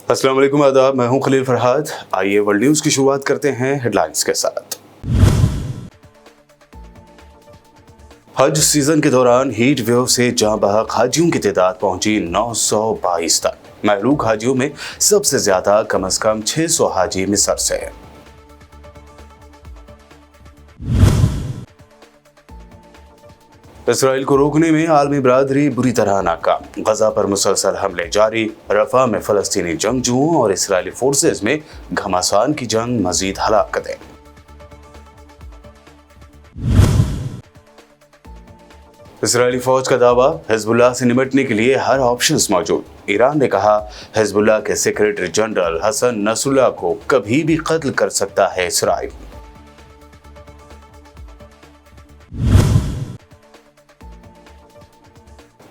السلام علیکم، آداب، میں ہوں خلیل فرحات۔ آئیے ورلڈ نیوز کی شروعات کرتے ہیں ہیڈ لائنز کے ساتھ۔ حج سیزن کے دوران ہیٹ ویو سے جاں بحق حاجیوں کی تعداد پہنچی 922 تک۔ مہلوک حاجیوں میں سب سے زیادہ کم از کم 600 حاجی مصر سے ہیں۔ اسرائیل کو روکنے میں عالمی برادری بری طرح ناکام۔ غزہ پر مسلسل حملے جاری۔ رفح میں فلسطینی جنگجوؤں اور اسرائیلی فورسز میں گھمسان کی جنگ، مزید ہلاکتیں۔ اسرائیلی فوج کا دعویٰ، حزب اللہ سے نمٹنے کے لیے ہر آپشنز موجود۔ ایران نے کہا حزب اللہ کے سیکریٹری جنرل حسن نصر اللہ کو کبھی بھی قتل کر سکتا ہے اسرائیل۔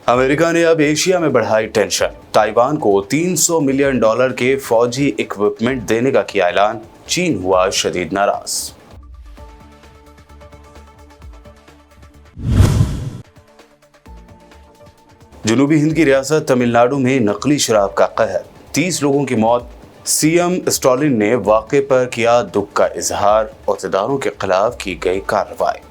امریکہ نے اب ایشیا میں بڑھائی ٹینشن۔ تائیوان کو $300 ملین کے فوجی اکوپمنٹ دینے کا کیا اعلان۔ چین ہوا شدید ناراض۔ جنوبی ہند کی ریاست تمل ناڈو میں نقلی شراب کا قہر، 30 لوگوں کی موت۔ سی ایم اسٹالن نے واقعے پر کیا دکھ کا اظہار، عہدیداروں کے خلاف کی گئی کارروائی۔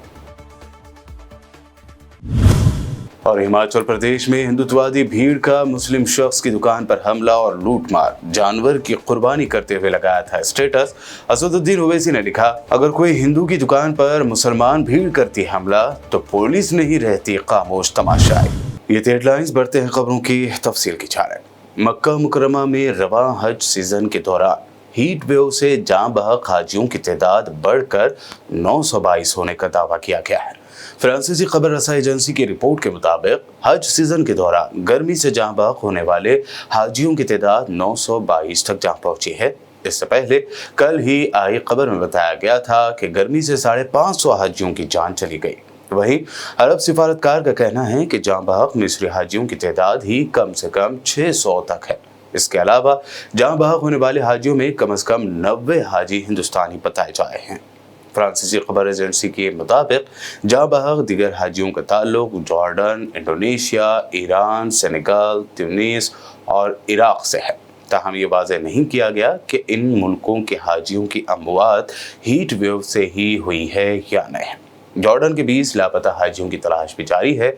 اور ہماچل پردیش میں ہندوتوادی بھیڑ کا مسلم شخص کی دکان پر حملہ اور لوٹ مار، جانور کی قربانی کرتے ہوئے لگایا تھا اسٹیٹس۔ اسد الدین اویسی نے لکھا، اگر کوئی ہندو کی دکان پر مسلمان بھیڑ کرتی حملہ تو پولیس نہیں رہتی خاموش تماشائی۔ یہ ہیڈ لائنز، بڑھتے ہیں خبروں کی تفصیل کی جانب۔ مکہ مکرمہ میں رواں حج سیزن کے دوران ہیٹ ویو سے جاں بحق حاجیوں کی تعداد بڑھ کر 922 ہونے کا دعویٰ کیا گیا ہے۔ فرانسیسی خبر رساں ایجنسی کی رپورٹ کے مطابق حج سیزن کے دوران گرمی سے جاں بحق ہونے والے حاجیوں کی تعداد 922 تک جا پہنچی ہے۔ اس سے پہلے کل ہی آئی خبر میں بتایا گیا تھا کہ گرمی سے 550 حاجیوں کی جان چلی گئی۔ وہیں عرب سفارتکار کا کہنا ہے کہ جاں بحق مصری حاجیوں کی تعداد ہی کم سے کم 600 تک ہے۔ اس کے علاوہ جاں بحق ہونے والے حاجیوں میں کم از کم 90 حاجی ہندوستانی بتائے جائے ہیں۔ فرانسیسی خبر ایجنسی کے مطابق جاں بحق دیگر حاجیوں کا تعلق جارڈن، انڈونیشیا، ایران، سینیگال، تیونس اور عراق سے ہے۔ تاہم یہ واضح نہیں کیا گیا کہ ان ملکوں کے حاجیوں کی اموات ہیٹ ویو سے ہی ہوئی ہے یا نہیں۔ جارڈن کے 20 لاپتہ حاجیوں کی تلاش بھی جاری ہے۔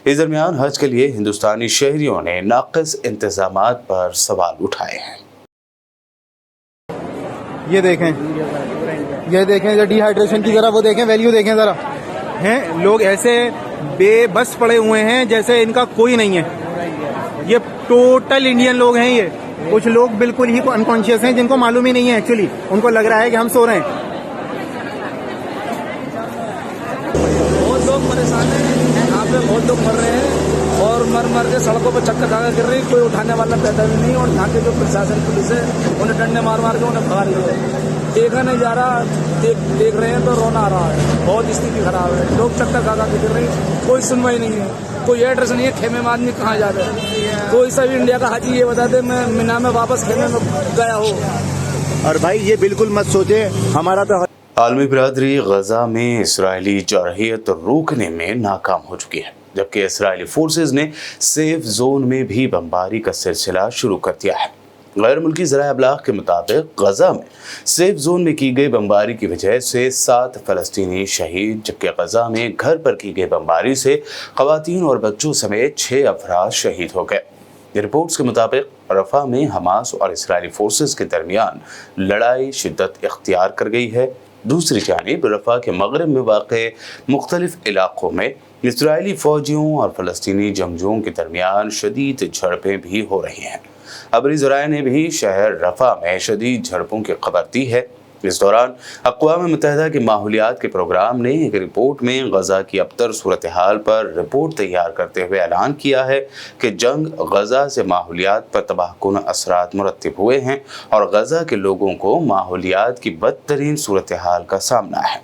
اس درمیان حج کے لیے ہندوستانی شہریوں نے ناقص انتظامات پر سوال اٹھائے ہیں۔ یہ دیکھیں جو ڈی ہائیڈریشن کی ذرا وہ دیکھیں، ویلیو دیکھیں ذرا، ہیں لوگ ایسے بے بس پڑے ہوئے ہیں جیسے ان کا کوئی نہیں ہے۔ یہ ٹوٹل انڈین لوگ ہیں۔ یہ کچھ لوگ بالکل ہی انکانشیس ہیں جن کو معلوم ہی نہیں ہے، ایکچولی ان کو لگ رہا ہے کہ ہم سو رہے ہیں۔ بہت لوگ پریشان ہیں، یہاں پہ بہت لوگ مر رہے ہیں اور مر کے سڑکوں پہ چکر کھا گر رہی، کوئی اٹھانے والا پیدا بھی نہیں، اور یہاں کے جو پرشاسن پولیس ہے انہیں ڈنڈے مار کے انہیں بھگا رہی ہے۔ دیکھا نہیں جا رہا، دیکھ رہے ہیں تو رونا آ رہا ہے۔ بہت استھتی خراب ہے، لوگ چکر کھا کے گر رہے ہیں، کوئی سنوائی نہیں ہے، کوئی ایڈریس نہیں ہے، خیمے میں آدمی کہاں جا رہا ہے۔ کوئی سا بھی انڈیا کا حاجی یہ بتا دے میں مینا میں واپس خیمے میں گیا ہو۔ اور بھائی یہ بالکل مت سوچے، ہمارا تو عالمی برادری غزہ میں اسرائیلی جارحیت روکنے میں ناکام ہو چکی ہے، جبکہ اسرائیلی فورسز نے سیف زون میں بھی بمباری کا سلسلہ شروع کر دیا ہے۔ غیر ملکی ذرائع ابلاغ کے مطابق غزہ میں سیف زون میں کی گئی بمباری کی وجہ سے 7 فلسطینی شہید، جبکہ غزہ میں گھر پر کی گئی بمباری سے خواتین اور بچوں سمیت 6 افراد شہید ہو گئے۔ رپورٹس کے مطابق رفح میں حماس اور اسرائیلی فورسز کے درمیان لڑائی شدت اختیار کر گئی ہے۔ دوسری جانب رفح کے مغرب میں واقع مختلف علاقوں میں اسرائیلی فوجیوں اور فلسطینی جنگجوؤں کے درمیان شدید جھڑپیں بھی ہو رہی ہیں۔ خبری ذرائع نے بھی شہر رفح میں شدید جھڑپوں کی خبر دی ہے۔ اس دوران اقوام متحدہ کے ماحولیات کے پروگرام نے ایک رپورٹ میں غزہ کی ابتر صورتحال پر رپورٹ تیار کرتے ہوئے اعلان کیا ہے کہ جنگ غزہ سے ماحولیات پر تباہ کن اثرات مرتب ہوئے ہیں اور غزہ کے لوگوں کو ماحولیات کی بدترین صورتحال کا سامنا ہے۔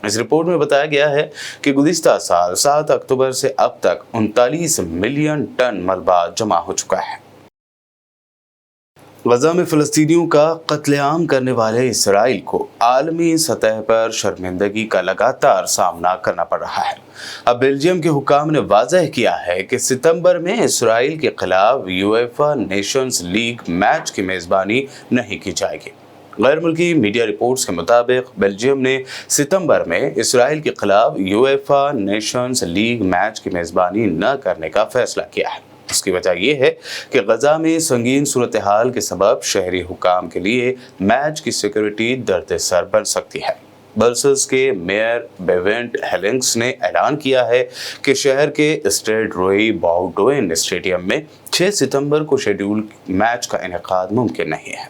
اس رپورٹ میں بتایا گیا ہے کہ گزشتہ سال 7 اکتوبر سے اب تک 39 ملین ٹن ملبہ جمع ہو چکا ہے۔ غزہ میں فلسطینیوں کا قتل عام کرنے والے اسرائیل کو عالمی سطح پر شرمندگی کا لگاتار سامنا کرنا پڑ رہا ہے۔ اب بیلجیم کے حکام نے واضح کیا ہے کہ ستمبر میں اسرائیل کے خلاف یویفا نیشنز لیگ میچ کی میزبانی نہیں کی جائے گی۔ غیر ملکی میڈیا رپورٹس کے مطابق بیلجیم نے ستمبر میں اسرائیل کے خلاف یویفا نیشنز لیگ میچ کی میزبانی نہ کرنے کا فیصلہ کیا ہے۔ اس کی وجہ یہ ہے کہ غزہ میں سنگین صورتحال کے سبب شہری حکام کے لیے میچ کی سیکورٹی درد سر بن سکتی ہے۔ برسلز کے میئر بیونٹ ہیلنگس نے اعلان کیا ہے کہ شہر کے اسٹیڈ روئی باؤڈوین اسٹیڈیم میں 6 ستمبر کو شیڈول میچ کا انعقاد ممکن نہیں ہے۔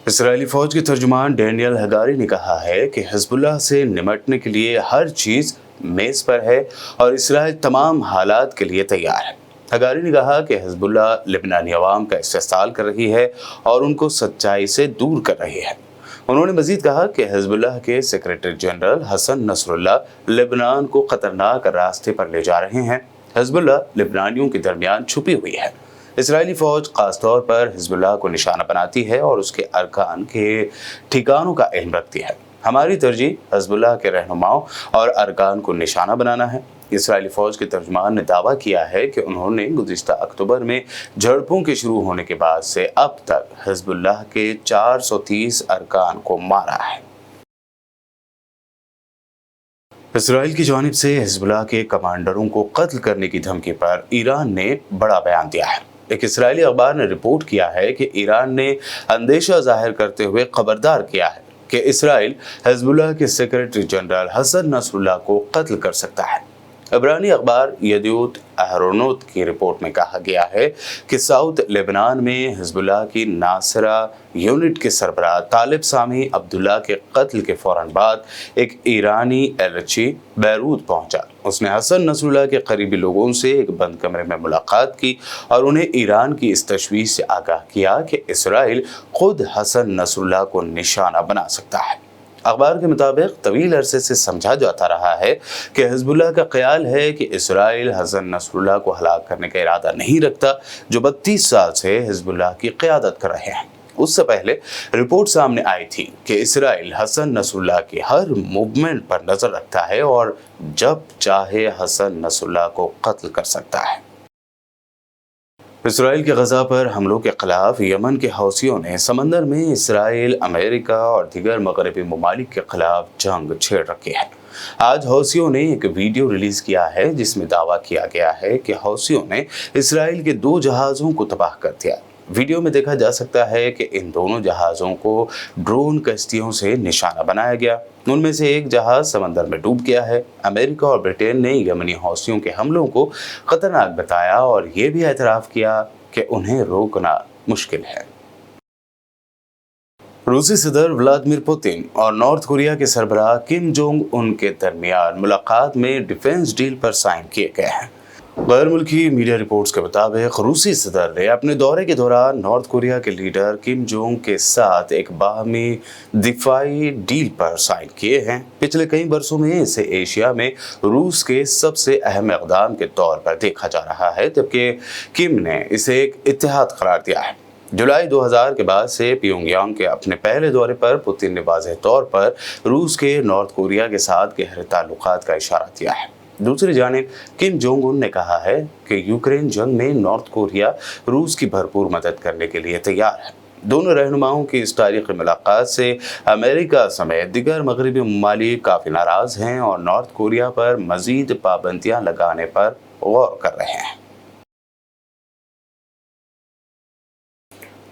اسرائیلی فوج کے ترجمان ڈینیل ہگاری نے کہا ہے کہ حزب اللہ سے نمٹنے کے لیے ہر چیز میز پر ہے اور اسرائیل تمام حالات کے لیے تیار ہے۔ ہگاری نے کہا کہ حزب اللہ لبنانی عوام کا استحصال کر رہی ہے اور ان کو سچائی سے دور کر رہی ہے۔ انہوں نے مزید کہا کہ حزب اللہ کے سیکریٹری جنرل حسن نصر اللہ لبنان کو خطرناک راستے پر لے جا رہے ہیں۔ حزب اللہ لبنانیوں کے درمیان چھپی ہوئی ہے۔ اسرائیلی فوج خاص طور پر حزب اللہ کو نشانہ بناتی ہے اور اس کے ارکان کے ٹھکانوں کا علم رکھتی ہے۔ ہماری ترجیح حزب اللہ کے رہنماؤں اور ارکان کو نشانہ بنانا ہے۔ اسرائیلی فوج کے ترجمان نے دعویٰ کیا ہے کہ انہوں نے گزشتہ اکتوبر میں جھڑپوں کے شروع ہونے کے بعد سے اب تک حزب اللہ کے 430 ارکان کو مارا ہے۔ اسرائیل کی جانب سے حزب اللہ کے کمانڈروں کو قتل کرنے کی دھمکی پر ایران نے بڑا بیان دیا ہے۔ ایک اسرائیلی اخبار نے رپورٹ کیا ہے کہ ایران نے اندیشہ ظاہر کرتے ہوئے خبردار کیا ہے کہ اسرائیل حزب اللہ کے سیکریٹری جنرل حسن نصر اللہ کو قتل کر سکتا ہے۔ عبرانی اخبار یدیوت اہرونوت کی رپورٹ میں کہا گیا ہے کہ ساؤتھ لبنان میں حزب اللہ کی ناصرہ یونٹ کے سربراہ طالب سامی عبداللہ کے قتل کے فوراً بعد ایک ایرانی ایلچی بیروت پہنچا۔ اس نے حسن نصر اللہ کے قریبی لوگوں سے ایک بند کمرے میں ملاقات کی اور انہیں ایران کی اس تشویش سے آگاہ کیا کہ اسرائیل خود حسن نصر اللہ کو نشانہ بنا سکتا ہے۔ اخبار کے مطابق طویل عرصے سے سمجھا جاتا رہا ہے کہ حزب اللہ کا خیال ہے کہ اسرائیل حسن نصر اللہ کو ہلاک کرنے کا ارادہ نہیں رکھتا، جو 32 سال سے حزب اللہ کی قیادت کر رہے ہیں۔ اس سے پہلے رپورٹ سامنے آئی تھی کہ اسرائیل حسن نصر اللہ کی ہر موومنٹ پر نظر رکھتا ہے اور جب چاہے حسن نصر اللہ کو قتل کر سکتا ہے۔ اسرائیل کے غزہ پر حملوں کے خلاف یمن کے حوثیوں نے سمندر میں اسرائیل، امریکہ اور دیگر مغربی ممالک کے خلاف جنگ چھیڑ رکھی ہے۔ آج حوثیوں نے ایک ویڈیو ریلیز کیا ہے جس میں دعویٰ کیا گیا ہے کہ حوثیوں نے اسرائیل کے 2 جہازوں کو تباہ کر دیا۔ ویڈیو میں دیکھا جا سکتا ہے کہ ان دونوں جہازوں کو ڈرون کشتیوں سے نشانہ بنایا گیا۔ ان میں سے ایک جہاز سمندر میں ڈوب گیا ہے۔ امریکہ اور برطانیہ نے یمنی حوثیوں کے حملوں کو خطرناک بتایا اور یہ بھی اعتراف کیا کہ انہیں روکنا مشکل ہے۔ روسی صدر ولادیمیر پوتن اور نارتھ کوریا کے سربراہ کم جونگ ان کے درمیان ملاقات میں ڈیفنس ڈیل پر سائن کیے گئے ہیں۔ غیر ملکی میڈیا رپورٹس کے مطابق روسی صدر نے اپنے دورے کے دوران نارتھ کوریا کے لیڈر کم جونگ کے ساتھ ایک باہمی دفاعی ڈیل پر سائن کیے ہیں۔ پچھلے کئی برسوں میں اسے ایشیا میں روس کے سب سے اہم اقدام کے طور پر دیکھا جا رہا ہے، جبکہ کم نے اسے ایک اتحاد قرار دیا ہے۔ جولائی 2000 کے بعد سے پیونگ یانگ کے اپنے پہلے دورے پر پوتن نے واضح طور پر روس کے نارتھ کوریا کے ساتھ گہرے تعلقات کا اشارہ دیا ہے۔ دوسری جانب کم جونگ ان نے کہا ہے کہ یوکرین جنگ میں نارتھ کوریا روس کی بھرپور مدد کرنے کے لیے تیار ہے۔ دونوں رہنماؤں کی اس تاریخی ملاقات سے امریکہ سمیت دیگر مغربی ممالک کافی ناراض ہیں اور نارتھ کوریا پر مزید پابندیاں لگانے پر غور کر رہے ہیں۔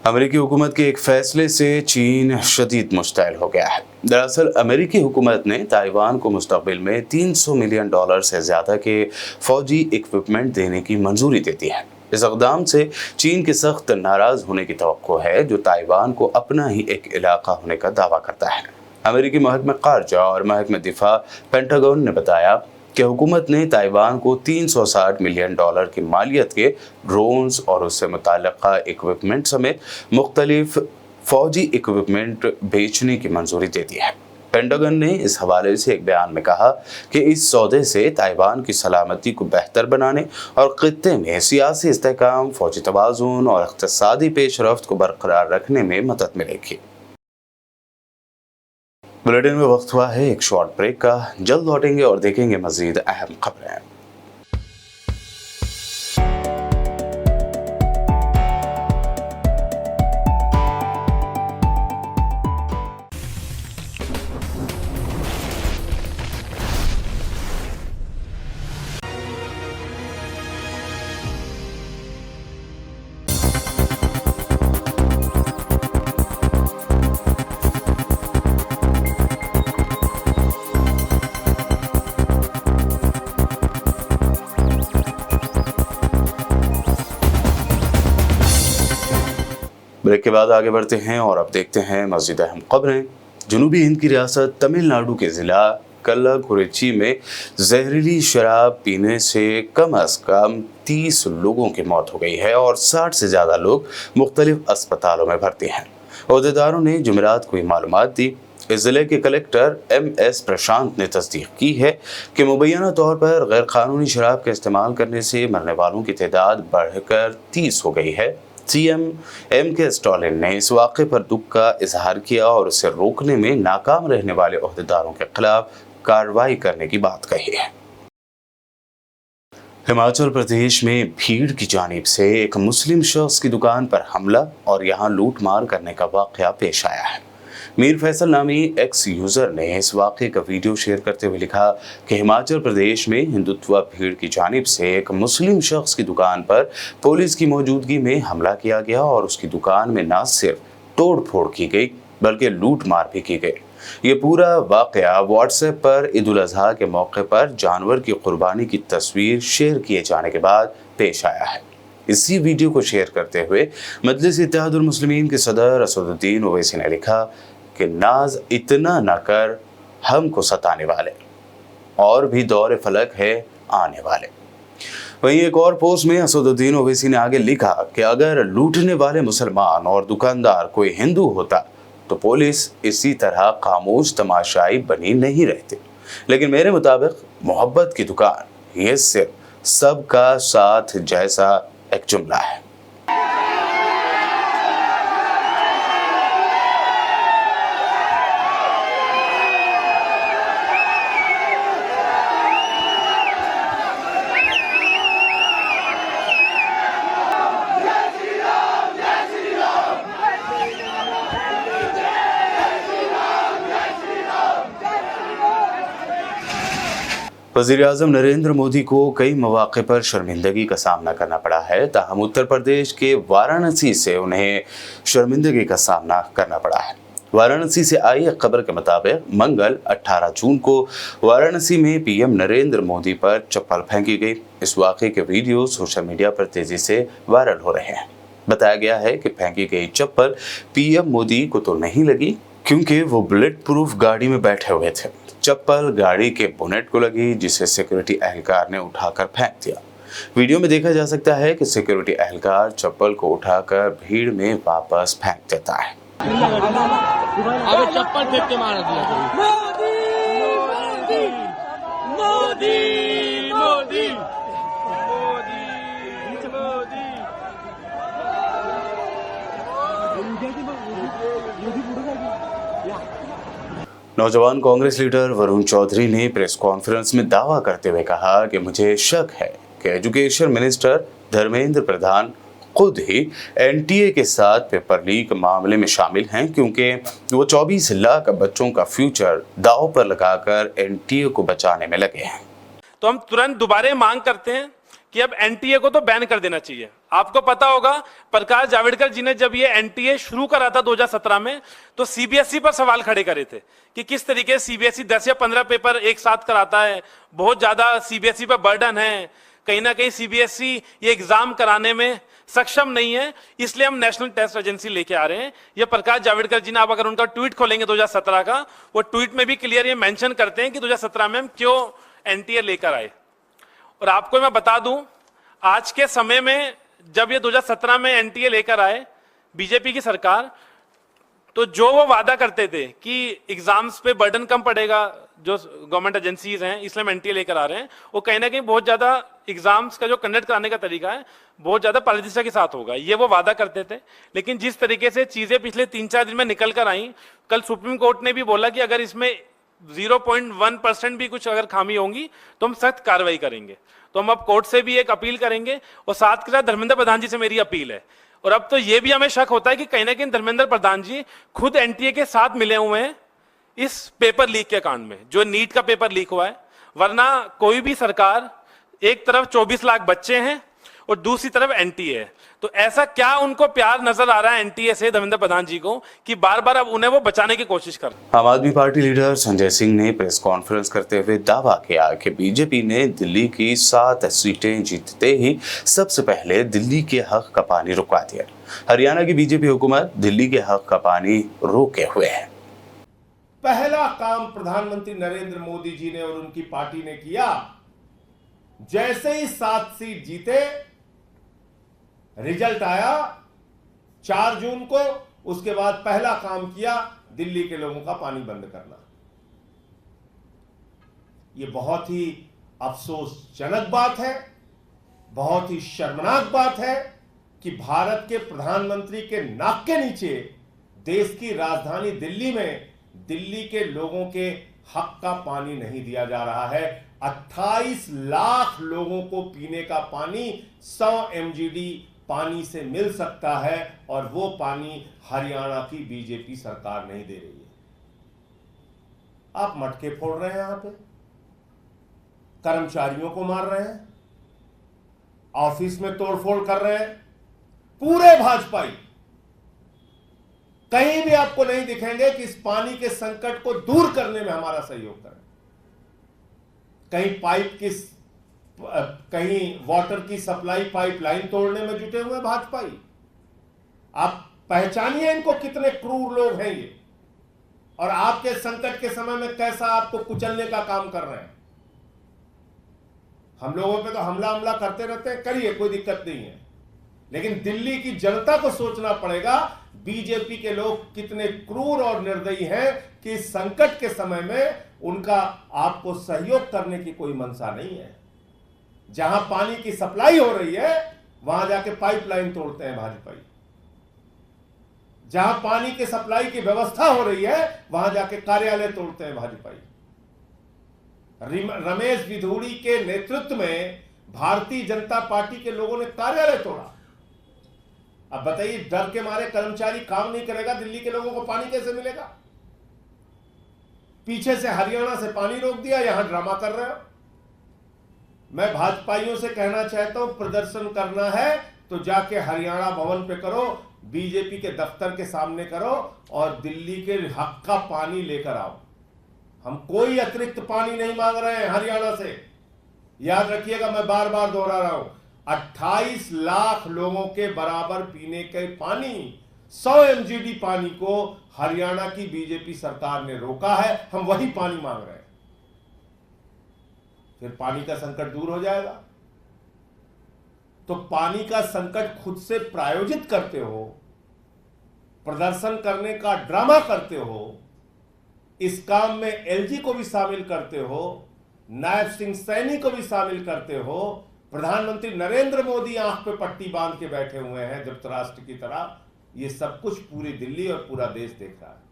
امریکی حکومت کے ایک فیصلے سے چین شدید مشتعل ہو گیا ہے۔ دراصل امریکی حکومت نے تائیوان کو مستقبل میں $300 ملین سے زیادہ کے فوجی اکوپمنٹ دینے کی منظوری دے دی ہے۔ اس اقدام سے چین کے سخت ناراض ہونے کی توقع ہے، جو تائیوان کو اپنا ہی ایک علاقہ ہونے کا دعویٰ کرتا ہے۔ امریکی محکمہ خارجہ اور محکمہ دفاع پینٹاگون نے بتایا کہ حکومت نے تائیوان کو $360 ملین کی مالیت کے ڈرونز اور اس سے متعلقہ اکوپمنٹ سمیت مختلف فوجی اکوپمنٹ بیچنے کی منظوری دے دی ہے۔ पेंटागन ने इस हवाले से एक बयान में कहा कि इस सौदे से ताइवान की सलामती को बेहतर बनाने और खित्ते में सियासी इस्तेहकाम, फौजी तवाज़ुन और इक़्तिसादी पेशरफ्त को बरकरार रखने में मदद मिलेगी। बुलेटिन में वक्त हुआ है एक शॉर्ट ब्रेक का। जल्द लौटेंगे और देखेंगे मजीद अहम खबरें। ब्रेक के बाद आगे बढ़ते हैं और अब देखते हैं मज़ीद अहम खबरें। जनूबी हिंद की रियासत तमिलनाडु के ज़िला कल्लाकुरिची में जहरीली शराब पीने से कम 30 लोगों की मौत हो गई है और 60 से ज़्यादा लोग मुख्तलिफ अस्पतालों में भर्ती हैं। अहदेदारों ने जुमेरात को ये मालूमात दी। इस ज़िले के कलेक्टर MS प्रशांत ने तस्दीक की है कि मुबैना तौर पर गैर कानूनी शराब का इस्तेमाल करने से मरने वालों की तादाद बढ़कर 30 हो गई है। CM MK स्टालिन ने इस वाक़े पर दुख का इजहार किया और उसे रोकने में नाकाम रहने वाले अहदेदारों के खिलाफ कार्रवाई करने की बात कही है। हिमाचल प्रदेश में भीड़ की जानिब से एक मुस्लिम शख्स की दुकान पर हमला और यहां लूट मार करने का वाक़या पेश आया है। मीर फैसल नामी एक्स यूज़र ने इस वाक़े का वीडियो शेयर करते हुए लिखा कि हिमाचल प्रदेश में हिंदुत्व भीड़ की जानिब से एक मुस्लिम शख्स की दुकान पर पुलिस की मौजूदगी में हमला किया गया और उसकी दुकान में न सिर्फ तोड़ फोड़ की गई बल्कि लूट मार भी की गई। ये पूरा वाक़या व्हाट्सएप पर ईद उल अज़हा के मौके पर जानवर की कुर्बानी की तस्वीर शेयर किए जाने के बाद पेश आया है। इसी वीडियो को शेयर करते हुए मजलिस इत्तेहादुल मुस्लिमीन के सदर असदुद्दीन ओवैसी ने लिखा कि नाज इतना न कर हमको सताने वाले, और भी दौर फलक है आने वाले। वहीं एक और पोस्ट में असदुद्दीन ओवैसी ने आगे लिखा कि अगर लूटने वाले मुसलमान और दुकानदार कोई हिंदू होता तो पुलिस इसी तरह खामोश तमाशाई बनी नहीं रहती, लेकिन मेरे मुताबिक मोहब्बत की दुकान ये सिर्फ सबका साथ जैसा एक जुमला है। वज़ीर-ए-आज़म नरेंद्र मोदी को कई मौक़े पर शर्मिंदगी का सामना करना पड़ा है, ताहम उत्तर प्रदेश के वाराणसी से उन्हें शर्मिंदगी का सामना करना पड़ा है। वाराणसी से आई एक खबर के मुताबिक मंगल 18 जून को वाराणसी में PM नरेंद्र मोदी पर चप्पल फेंकी गई। इस वाक़े के वीडियो सोशल मीडिया पर तेज़ी से वायरल हो रहे हैं। बताया गया है कि फेंकी गई चप्पल PM मोदी को तो नहीं लगी, क्योंकि वो बुलेट प्रूफ गाड़ी में बैठे हुए थे। चप्पल गाड़ी के बोनेट को लगी, जिसे सिक्योरिटी एहलकार ने उठाकर फेंक दिया। वीडियो में देखा जा सकता है कि सिक्योरिटी एहलकार चप्पल को उठाकर भीड़ में वापस फेंक देता है। अबे चप्पल फेंक के मार दिया। मोदी मोदी मोदी नौजवान कांग्रेस लीडर वरुण चौधरी ने प्रेस कॉन्फ्रेंस में दावा करते हुए कहा कि मुझे शक है कि एजुकेशन मिनिस्टर धर्मेंद्र प्रधान खुद ही NTA के साथ पेपर लीक मामले में शामिल हैं, क्योंकि वो 24 लाख बच्चों का फ्यूचर दांव पर लगाकर NTA को बचाने में लगे हैं। तो हम तुरंत दोबारा मांग करते हैं कि अब NTA को तो बैन कर देना चाहिए। आपको पता होगा प्रकाश जावड़ेकर जी ने जब ये NTA शुरू करा था 2017 में, तो CBSE पर सवाल खड़े करे थे कि किस तरीके से CBSE 10 या 15 पेपर एक साथ कराता है, बहुत ज्यादा CBSE पर बर्डन है, कहीं ना कहीं CBSE ये एग्जाम कराने में सक्षम नहीं है, इसलिए हम नेशनल टेस्ट एजेंसी लेके आ रहे हैं। ये प्रकाश जावड़ेकर जी ने, आप अगर उनका ट्वीट खोलेंगे 2017 का, वो ट्वीट में भी क्लियर ये मेंशन करते हैं कि 2017 में हम क्यों NTA लेकर आए। और आपको मैं बता दूं, आज के समय में जब ये 2017 में NTA लेकर आए बीजेपी की सरकार, तो जो वो वादा करते थे कि एग्जाम्स पे बर्डन कम पड़ेगा, जो गवर्नमेंट एजेंसीज हैं इसलिए हम एनटीए लेकर आ रहे हैं, वो कहीं ना कहीं बहुत ज्यादा एग्जाम्स का जो कंडक्ट कराने का तरीका है बहुत ज्यादा पारदर्शिता के साथ होगा, ये वो वादा करते थे। लेकिन जिस तरीके से चीजें पिछले 3-4 दिन में निकल कर आई, कल सुप्रीम कोर्ट ने भी बोला कि अगर इसमें 0.1% भी कुछ अगर खामी होंगी तो हम सख्त कार्रवाई करेंगे। तो हम अब कोर्ट से भी एक अपील करेंगे और साथ के साथ धर्मेंद्र प्रधान जी से मेरी अपील है। और अब तो ये भी हमें शक होता है कि कहीं ना कहीं धर्मेंद्र प्रधान जी खुद एनटीए के साथ मिले हुए हैं इस पेपर लीक के कांड में, जो नीट का पेपर लीक हुआ है। वरना कोई भी सरकार, एक तरफ 24 लाख बच्चे हैं और दूसरी तरफ एनटीए है, तो ऐसा क्या उनको प्यार नजर आ रहा है एनटीए से धर्मेंद्र प्रधान जी को कि बार बार अब उन्हें वो बचाने की कोशिश कर रहे हैं। आम आदमी पार्टी लीडर संजय सिंह ने प्रेस कॉन्फ्रेंस करते हुए दावा किया कि बीजेपी ने दिल्ली की 7 सीटें जीतते ही सबसे पहले दिल्ली के हक का पानी रुकवा दिया। हरियाणा की बीजेपी हुकूमत दिल्ली के हक का पानी रोके हुए है। पहला काम प्रधानमंत्री नरेंद्र मोदी जी ने और उनकी पार्टी ने किया, जैसे ही 7 सीट जीते, रिजल्ट आया 4 जून को, उसके बाद पहला काम किया दिल्ली के लोगों का पानी बंद करना। यह बहुत ही अफसोसजनक बात है, बहुत ही शर्मनाक बात है कि भारत के प्रधानमंत्री के नाक के नीचे देश की राजधानी दिल्ली में दिल्ली के लोगों के हक का पानी नहीं दिया जा रहा है। 28 लाख लोगों को पीने का पानी 100 MGD पानी से मिल सकता है और वो पानी हरियाणा की बीजेपी सरकार नहीं दे रही है। आप मटके फोड़ रहे हैं, यहां पे कर्मचारियों को मार रहे हैं, ऑफिस में तोड़फोड़ कर रहे हैं। पूरे भाजपाई कहीं भी आपको नहीं दिखेंगे कि इस पानी के संकट को दूर करने में हमारा सहयोग करें। कहीं वाटर की सप्लाई पाइपलाइन तोड़ने में जुटे हुए भाजपाई। आप पहचानिए इनको, कितने क्रूर लोग हैं ये, और आपके संकट के समय में कैसा आपको कुचलने का काम कर रहे हैं। हम लोगों पे तो हमला करते रहते हैं, करिए, कोई दिक्कत नहीं है, लेकिन दिल्ली की जनता को सोचना पड़ेगा बीजेपी के लोग कितने क्रूर और निर्दयी हैं कि इस संकट के समय में उनका आपको सहयोग करने की कोई मंशा नहीं है। जहां पानी की सप्लाई हो रही है वहां जाके पाइपलाइन तोड़ते हैं भाजपाई, जहां पानी की सप्लाई की व्यवस्था हो रही है वहां जाके कार्यालय तोड़ते हैं भाजपाई। रमेश विधूड़ी के नेतृत्व में भारतीय जनता पार्टी के लोगों ने कार्यालय तोड़ा। अब बताइए, डर के मारे कर्मचारी काम नहीं करेगा, दिल्ली के लोगों को पानी कैसे मिलेगा? पीछे से हरियाणा से पानी रोक दिया, यहां ड्रामा कर रहे हो। मैं भाजपाइयों से कहना चाहता हूं, प्रदर्शन करना है तो जाके हरियाणा भवन पे करो, बीजेपी के दफ्तर के सामने करो और दिल्ली के हक का पानी लेकर आओ। हम कोई अतिरिक्त पानी नहीं मांग रहे हैं हरियाणा से, याद रखिएगा, मैं बार बार दोहरा रहा हूं। 28 लाख लोगों के बराबर पीने के पानी, 100 MGD पानी को हरियाणा की बीजेपी सरकार ने रोका है। हम वही पानी मांग रहे हैं, फिर पानी का संकट दूर हो जाएगा। तो पानी का संकट खुद से प्रायोजित करते हो, प्रदर्शन करने का ड्रामा करते हो, इस काम में LG को भी शामिल करते हो, नायब सिंह सैनी को भी शामिल करते हो। प्रधानमंत्री नरेंद्र मोदी आंख पे पट्टी बांध के बैठे हुए हैं धृतराष्ट्र की तरह। ये सब कुछ पूरी दिल्ली और पूरा देश देख रहा है।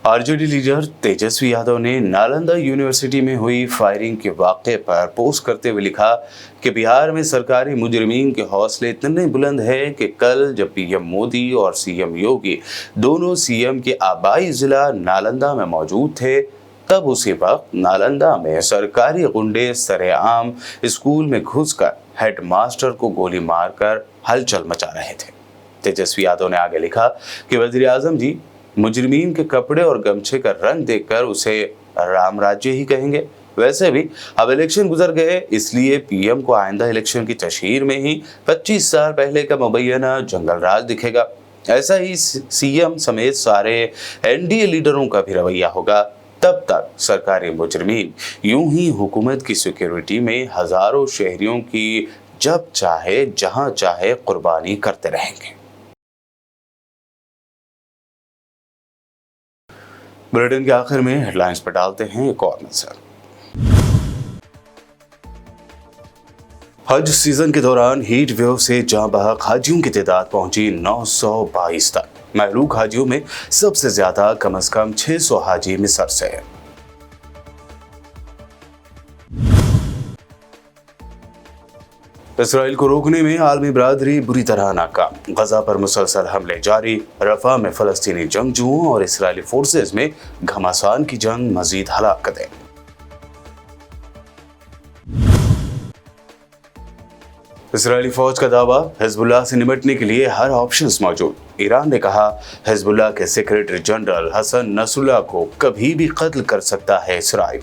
आरजेडी लीडर तेजस्वी यादव ने नालंदा यूनिवर्सिटी में हुई फायरिंग के वाक़े पर पोस्ट करते हुए लिखा कि बिहार में सरकारी मुजरिमीन के हौसले इतने बुलंद हैं कि कल जब पीएम मोदी और सीएम योगी दोनों सीएम के आबाई जिला नालंदा में मौजूद थे, तब उसी वक्त नालंदा में सरकारी गुंडे सरेआम स्कूल में घुसकर हेडमास्टर को गोली मारकर हलचल मचा रहे थे। तेजस्वी यादव ने आगे लिखा कि वजीर आजम जी मुजरिमीन के कपड़े और गमछे का रंग देखकर उसे राम राज्य ही कहेंगे। वैसे भी अब इलेक्शन गुजर गए, इसलिए पीएम को आइंदा इलेक्शन की तशहीर में ही 25 साल पहले का मुबैना जंगल राज दिखेगा। ऐसा ही सीएम समेत सारे एनडीए लीडरों का भी रवैया होगा। तब तक सरकारी मुजरिमीन यूं ही हुकूमत की सिक्योरिटी में हजारों शहरियों की जब चाहे जहां चाहे कुर्बानी करते रहेंगे। बुलेटिन के आखिर में हेडलाइंस पर डालते हैं एक और नजर। हज सीजन के दौरान हीट वेव से जहां बहक हाजियों की तादाद पहुंची 922 तक। महलूक हाजियों में सबसे ज्यादा कम से कम 600 हाजी मिस्र से हैं। इसराइल को रोकने में आलमी बरादरी बुरी तरह नाकाम। गजा पर मुसलसल हमले जारी। रफा में फलस्तीनी जंगजुओं और इसराइली फोर्सेज में घमासान की जंग मजीद हलाकतें। इसराइली फौज का दावा, हिजबुल्लाह से निपटने के लिए हर ऑप्शन मौजूद। ईरान ने कहा, हिजबुल्लाह के सेक्रेटरी जनरल हसन नसरुल्लाह को कभी भी कत्ल कर सकता है इसराइल।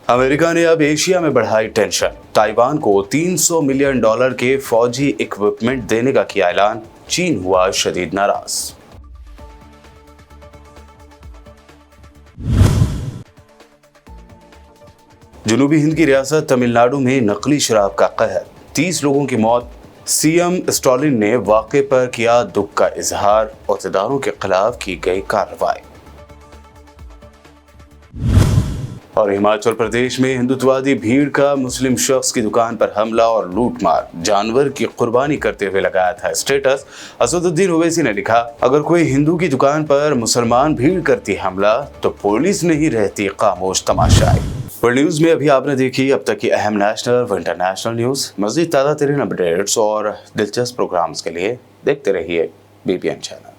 अमेरिका ने अब एशिया में बढ़ाई टेंशन। ताइवान को $300 मिलियन के फौजी इक्विपमेंट देने का किया ऐलान। चीन हुआ शदीद नाराज। जनूबी हिंद की रियासत तमिलनाडु में नकली शराब का कहर, 30 लोगों की मौत। सीएम स्टालिन ने वाक़े पर किया दुख का इजहार। औहदेदारों के खिलाफ की गई कार्रवाई। और हिमाचल प्रदेश में हिंदुत्ववादी भीड़ का मुस्लिम शख्स की दुकान पर हमला और लूटमार। जानवर की कुर्बानी करते हुए लगाया था स्टेटस। असदुद्दीन ओवैसी ने लिखा, अगर कोई हिंदू की दुकान पर मुसलमान भीड़ करती हमला तो पुलिस नहीं रहती खामोश तमाशाई। वर्ल्ड न्यूज में अभी आपने देखी अब तक की अहम नेशनल व इंटरनेशनल न्यूज। मज़ीद ताज़ा तरीन अपडेट्स और दिलचस्प प्रोग्राम्स के लिए देखते रहिए BPN चैनल।